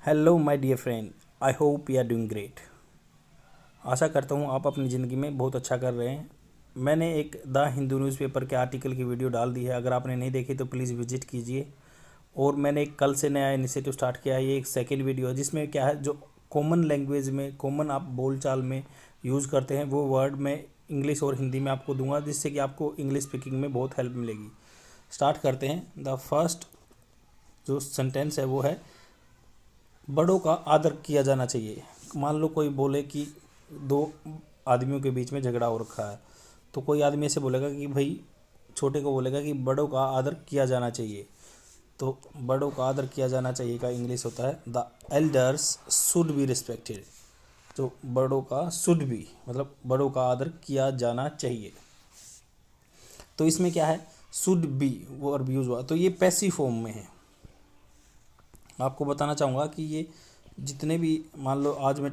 Hello my dear friend, I hope you are doing great. आशा करता हूँ आप अपनी ज़िंदगी में बहुत अच्छा कर रहे हैं। मैंने एक द हिंदू न्यूज़पेपर के आर्टिकल की वीडियो डाल दी है, अगर आपने नहीं देखी तो प्लीज़ विजिट कीजिए। और मैंने एक कल से नया इनिशिएटिव स्टार्ट किया है, ये एक सेकेंड वीडियो है जिसमें क्या है, जो कॉमन लैंग्वेज में कॉमन आप बोलचाल में यूज़ करते हैं वो वर्ड में इंग्लिश और हिंदी में आपको दूंगा, जिससे कि आपको इंग्लिश स्पीकिंग में बहुत हेल्प मिलेगी। स्टार्ट करते हैं। द फर्स्ट जो सेंटेंस है वो है, बड़ों का आदर किया जाना चाहिए। मान लो कोई बोले कि दो आदमियों के बीच में झगड़ा हो रखा है, तो कोई आदमी ऐसे बोलेगा कि भाई, छोटे को बोलेगा कि बड़ों का आदर किया जाना चाहिए। तो बड़ों का आदर किया जाना चाहिए का इंग्लिश होता है the elders should be respected. तो बड़ों का शुड बी मतलब बड़ों का आदर किया जाना चाहिए। तो इसमें क्या है, शुड बी वर्ब यूज हुआ, तो ये पैसिव फॉर्म में है। आपको बताना चाहूँगा कि ये जितने भी मान लो आज मैं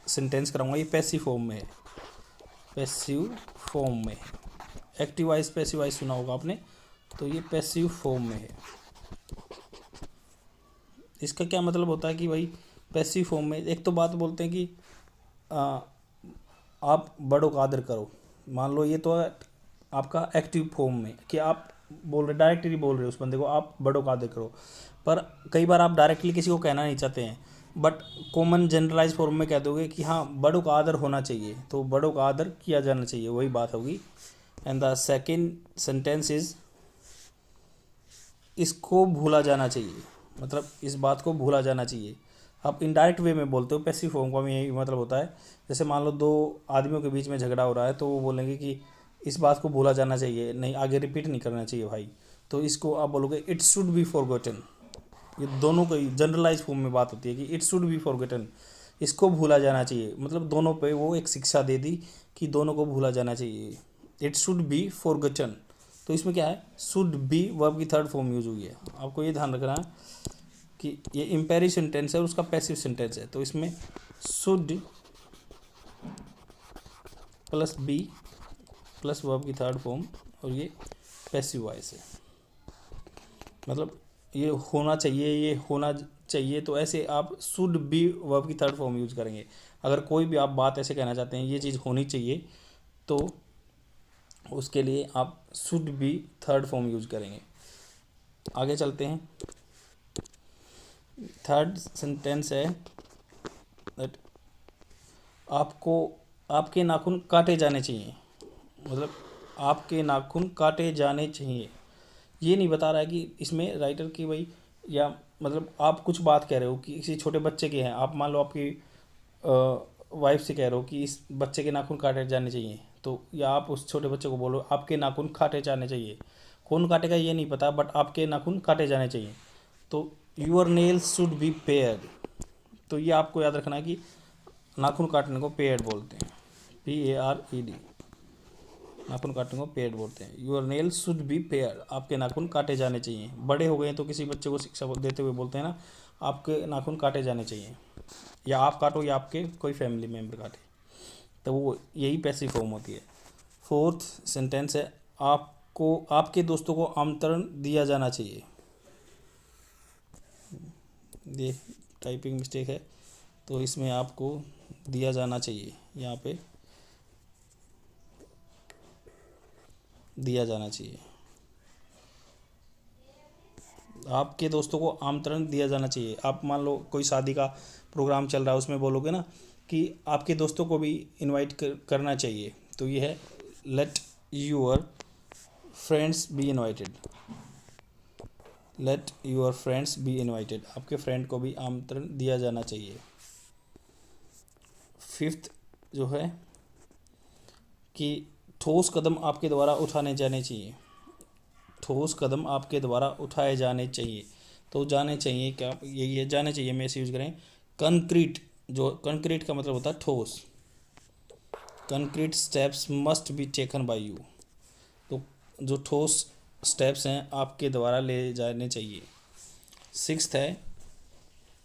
सेंटेंस कराऊंगा ये पैसिव फॉर्म में है। पैसिव फॉर्म में है। एक्टिव वाइज पैसिव वाइज सुना होगा आपने, तो ये पैसिव फॉर्म में है। इसका क्या मतलब होता है कि भाई पैसिव फॉर्म में एक तो बात बोलते हैं कि आप बड़ों का आदर करो। मान लो ये तो है आपका एक्टिव फॉर्म में कि आप बोल रहे, डायरेक्टली बोल रहे हो उस बंदे को आप बड़ों का आदर करो। पर कई बार आप डायरेक्टली किसी को कहना नहीं चाहते हैं, बट कॉमन जनरलाइज फॉर्म में कह दोगे कि हाँ बड़ों का आदर होना चाहिए, तो बड़ों का आदर किया जाना चाहिए, वही बात होगी। And the second sentence is, इसको भूला जाना चाहिए, मतलब इस बात को भूला जाना चाहिए। आप इनडायरेक्ट वे में बोलते हो, पैसिव फॉर्म का में यही मतलब होता है। जैसे मान लो दो आदमियों के बीच में झगड़ा हो रहा है, तो वो बोलेंगे कि इस बात को भूला जाना चाहिए, नहीं आगे रिपीट नहीं करना चाहिए भाई। तो इसको आप बोलोगे इट शुड बी फॉरगॉटन। ये दोनों को जनरलाइज फॉर्म में बात होती है कि इट शुड बी फॉरगॉटन, इसको भूला जाना चाहिए, मतलब दोनों पे वो एक शिक्षा दे दी कि दोनों को भूला जाना चाहिए। इट शुड बी फॉरगॉटन, तो इसमें क्या है, शुड बी वर्ब की थर्ड फॉर्म यूज हुई है। आपको ये ध्यान रखना है कि ये इम्पेरिव सेंटेंस है और उसका पैसिव सेंटेंस है, तो इसमें should plus be plus verb की थर्ड फॉर्म और ये पैसिव वॉइस है, मतलब ये होना चाहिए, ये होना चाहिए। तो ऐसे आप शुड बी वर्ब की थर्ड फॉर्म यूज करेंगे। अगर कोई भी आप बात ऐसे कहना चाहते हैं ये चीज़ होनी चाहिए, तो उसके लिए आप should be third form use करेंगे। आगे चलते हैं। थर्ड सेंटेंस है दैट आपको आपके नाखून काटे जाने चाहिए, मतलब आपके नाखून काटे जाने चाहिए। ये नहीं बता रहा है कि इसमें राइटर की भाई, या मतलब आप कुछ बात कह रहे हो कि किसी छोटे बच्चे के हैं, आप मान लो आपकी वाइफ से कह रहे हो कि इस बच्चे के नाखून काटे जाने चाहिए, तो या आप उस छोटे बच्चे को बोलो आपके नाखून काटे जाने चाहिए। कौन काटेगा ये नहीं पता, बट आपके नाखून काटे जाने चाहिए। तो your nails should be pared, तो ये आपको याद रखना है कि नाखून काटने को पेयर्ड बोलते हैं, PARED। नाखून काटने को पेयर्ड बोलते हैं। Your nails should be pared, आपके नाखून काटे जाने चाहिए। बड़े हो गए हैं तो किसी बच्चे को शिक्षा देते हुए बोलते हैं ना, आपके नाखून काटे जाने चाहिए, या आप काटो या आपके कोई फैमिली मेम्बर काटे, तो वो यही पैसिव फॉर्म होती है। फोर्थ सेंटेंस है, आपको आपके दोस्तों को आमंत्रण दिया जाना चाहिए। ये टाइपिंग मिस्टेक है, तो इसमें आपको दिया जाना चाहिए, यहाँ पे दिया जाना चाहिए। आपके दोस्तों को आमंत्रण दिया जाना चाहिए। आप मान लो कोई शादी का प्रोग्राम चल रहा है, उसमें बोलोगे ना कि आपके दोस्तों को भी इनवाइट करना चाहिए, तो ये है let your friends be invited. Let your friends be invited, आपके फ्रेंड को भी आमंत्रण दिया जाना चाहिए। फिफ्थ जो है कि ठोस कदम आपके द्वारा उठाने जाने चाहिए। ठोस कदम आपके द्वारा उठाए जाने चाहिए, तो जाने चाहिए क्या, यही है जाने चाहिए में ऐसे यूज करें। कंक्रीट, जो कंक्रीट का मतलब होता है ठोस, concrete steps must be taken by you, तो जो ठोस स्टेप्स हैं आपके द्वारा ले जाने चाहिए। सिक्स्थ है,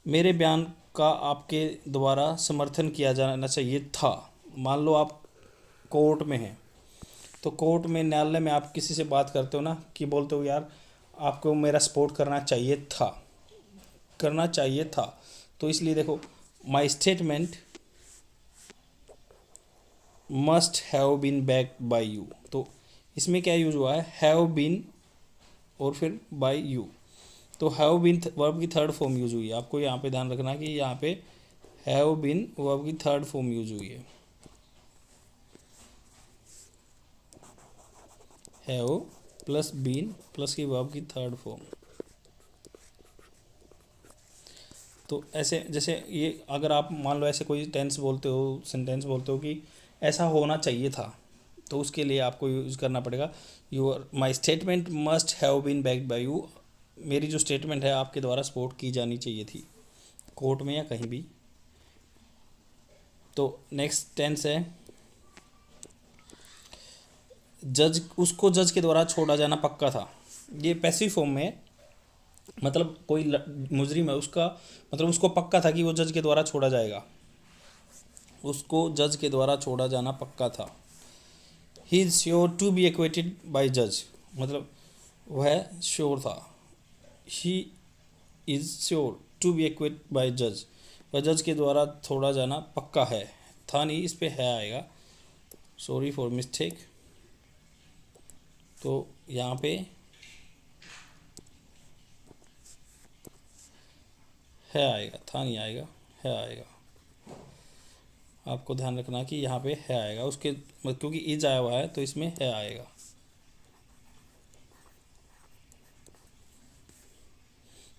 मेरे बयान का आपके द्वारा समर्थन किया जाना चाहिए था। मान लो आप कोर्ट में हैं, तो कोर्ट में न्यायालय में आप किसी से बात करते हो ना, कि बोलते हो यार आपको मेरा सपोर्ट करना चाहिए था, करना चाहिए था, तो इसलिए देखो, my statement must have been backed by you, तो इसमें क्या यूज हुआ है, हैव बीन और फिर बाय यू। तो हैव बीन वर्ब की थर्ड फॉर्म यूज हुई है, आपको यहाँ पे ध्यान रखना कि यहाँ पे हैव बीन वर्ब की थर्ड फॉर्म यूज हुई है, हैव प्लस बीन प्लस की वर्ब की थर्ड फॉर्म। तो ऐसे जैसे ये अगर आप मान लो ऐसे कोई टेंस बोलते हो, सेंटेंस बोलते हो कि ऐसा होना चाहिए था, तो उसके लिए आपको यूज़ करना पड़ेगा your my statement must have been backed by you. मेरी जो स्टेटमेंट है आपके द्वारा सपोर्ट की जानी चाहिए थी, कोर्ट में या कहीं भी। तो नेक्स्ट टेंस है जज, उसको जज के द्वारा छोड़ा जाना पक्का था। ये पैसिव फॉर्म में, मतलब कोई मुजरिम है, उसका मतलब उसको पक्का था कि वो जज के द्वारा छोड़ा जाएगा, उसको जज के द्वारा छोड़ा जाना पक्का था। He is sure to be acquitted by जज, मतलब वह श्योर था, he is sure to be acquit by जज, वह जज के द्वारा छोड़ा जाना पक्का है, था नहीं, इस पे है आएगा, सॉरी फॉर मिस्टेक। तो यहाँ पे है आएगा, था नहीं आएगा, है आएगा, आपको ध्यान रखना कि यहाँ पे है आएगा, उसके क्योंकि इज आया हुआ है तो इसमें है आएगा।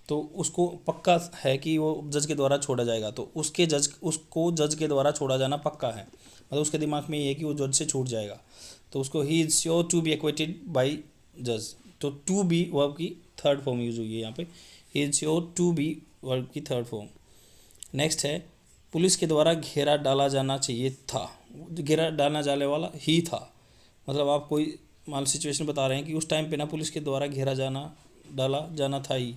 तो उसको पक्का है कि वो जज के द्वारा छोड़ा जाएगा, तो उसको जज के द्वारा छोड़ा जाना पक्का है, मतलब उसके दिमाग में ये है कि वो जज से छूट जाएगा, तो उसको he is sure to be acquitted by जज। तो टू बी वर्ब की थर्ड फॉर्म यूज हुई है यहाँ पे, he is sure to be verb की थर्ड फॉर्म। नेक्स्ट है पुलिस के द्वारा घेरा डाला जाना चाहिए था, घेरा डालना जाने वाला ही था, मतलब आप कोई मान सिचुएशन बता रहे हैं कि उस टाइम पे ना पुलिस के द्वारा घेरा डाला जाना था ही,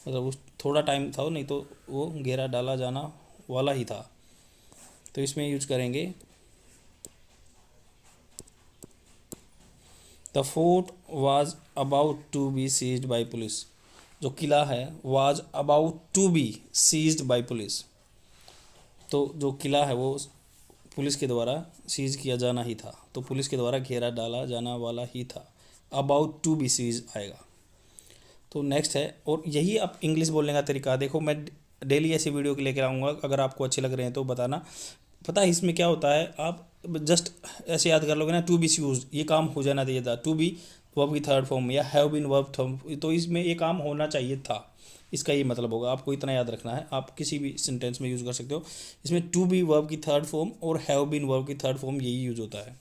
मतलब उस थोड़ा टाइम था, नहीं तो वो घेरा डाला जाना वाला ही था, तो इसमें यूज करेंगे the fort was about to be seized by police, जो किला है was about to be seized by police, तो जो किला है वो पुलिस के द्वारा सीज किया जाना ही था, तो पुलिस के द्वारा घेरा डाला जाना वाला ही था, अबाउट टू बी सीज आएगा। तो नेक्स्ट है, और यही आप इंग्लिश बोलने का तरीका देखो, मैं डेली ऐसी वीडियो के लेकर आऊँगा, अगर आपको अच्छे लग रहे हैं तो बताना। पता है इसमें क्या होता है, आप जस्ट ऐसे याद कर लोगे ना, टू बी यूज, ये काम हो जाना चाहिए था, टू बी वर्ब की थर्ड फॉर्म या हैव बीन वर्ब थर्ड, तो इसमें ये काम होना चाहिए था, इसका ये मतलब होगा, आपको इतना याद रखना है, आप किसी भी सेंटेंस में यूज़ कर सकते हो, इसमें टू बी वर्ब की थर्ड फॉर्म और हैव बीन वर्ब की थर्ड फॉर्म यही यूज होता है।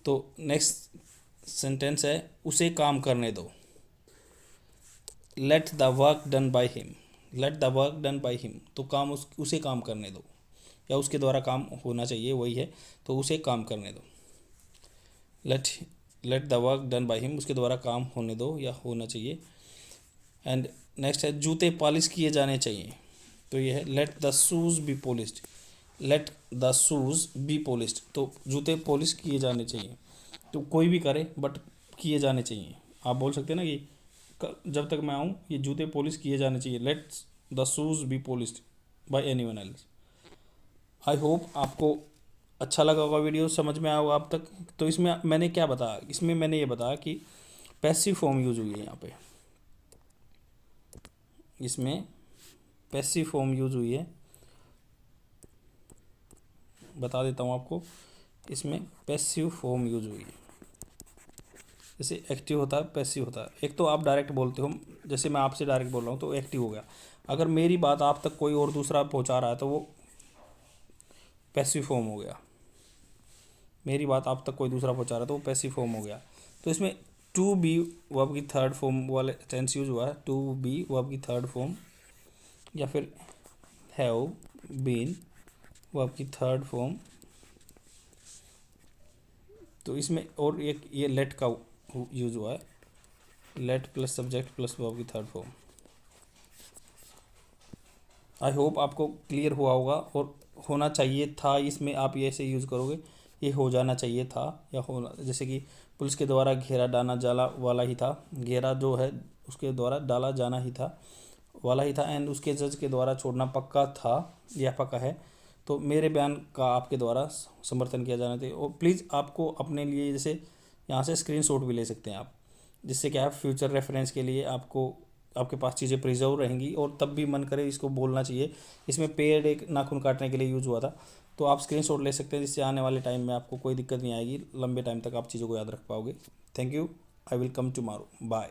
तो नेक्स्ट सेंटेंस है उसे काम करने दो, let the work done by him, let the work done by him, तो काम उसे काम करने दो, या उसके द्वारा काम होना चाहिए वही है, तो उसे काम करने दो, let the work done by him, उसके द्वारा काम होने दो या होना चाहिए। एंड नेक्स्ट है जूते पॉलिश किए जाने चाहिए, तो ये है let the shoes B polished, let the shoes B polished, तो जूते पॉलिश किए जाने चाहिए, तो कोई भी करे बट किए जाने चाहिए, आप बोल सकते हैं ना कि जब तक मैं आऊँ ये जूते पॉलिश किए जाने चाहिए, let the shoes B polished bye anyone else. I hope आपको अच्छा लगा होगा, वीडियो समझ में आया होगा अब तक। तो इसमें मैंने क्या बताया, इसमें मैंने ये बताया कि पैसिव फॉर्म यूज हुई है यहाँ पे, इसमें पैसिव फॉर्म यूज हुई है, बता देता हूँ आपको, इसमें पैसिव फॉर्म यूज हुई है, जैसे एक्टिव होता है पैसिव होता है, एक तो आप डायरेक्ट बोलते हो, जैसे मैं आपसे डायरेक्ट बोल रहा हूँ तो एक्टिव हो गया, अगर मेरी बात आप तक कोई और दूसरा पहुँचा रहा है तो वो पैसिव फॉर्म हो गया, मेरी बात आप तक कोई दूसरा पहुँचा रहा है तो वो पैसिव फॉर्म हो गया। तो इसमें टू बी वर्ब की थर्ड फॉर्म वाले टेंस यूज हुआ है, टू बी वर्ब की थर्ड फॉर्म, या फिर हैव बीन वर्ब की थर्ड फॉर्म, तो इसमें और एक ये लेट का यूज हुआ है, late plus subject plus verb की थर्ड फॉर्म। आई होप आपको क्लियर हुआ होगा, और होना चाहिए था इसमें आप ये ऐसे यूज़ करोगे, ये हो जाना चाहिए था या होना, जैसे कि पुलिस के द्वारा घेरा डाला जाला वाला ही था, घेरा जो है उसके द्वारा डाला जाना ही था, वाला ही था एंड उसके जज के द्वारा छोड़ना पक्का था, यह पक्का है। तो मेरे बयान का आपके द्वारा समर्थन किया जाना चाहिए। और प्लीज़ आपको अपने लिए जैसे यहाँ से स्क्रीनशॉट भी ले सकते हैं आप, जिससे क्या है फ्यूचर रेफरेंस के लिए आपको आपके पास चीज़ें प्रिजर्व रहेंगी और तब भी मन करे इसको बोलना चाहिए। इसमें पेड़ एक नाखून काटने के लिए यूज़ हुआ था, तो आप स्क्रीनशॉट ले सकते हैं, जिससे आने वाले टाइम में आपको कोई दिक्कत नहीं आएगी, लंबे टाइम तक आप चीज़ों को याद रख पाओगे। Thank you. I will come tomorrow. Bye.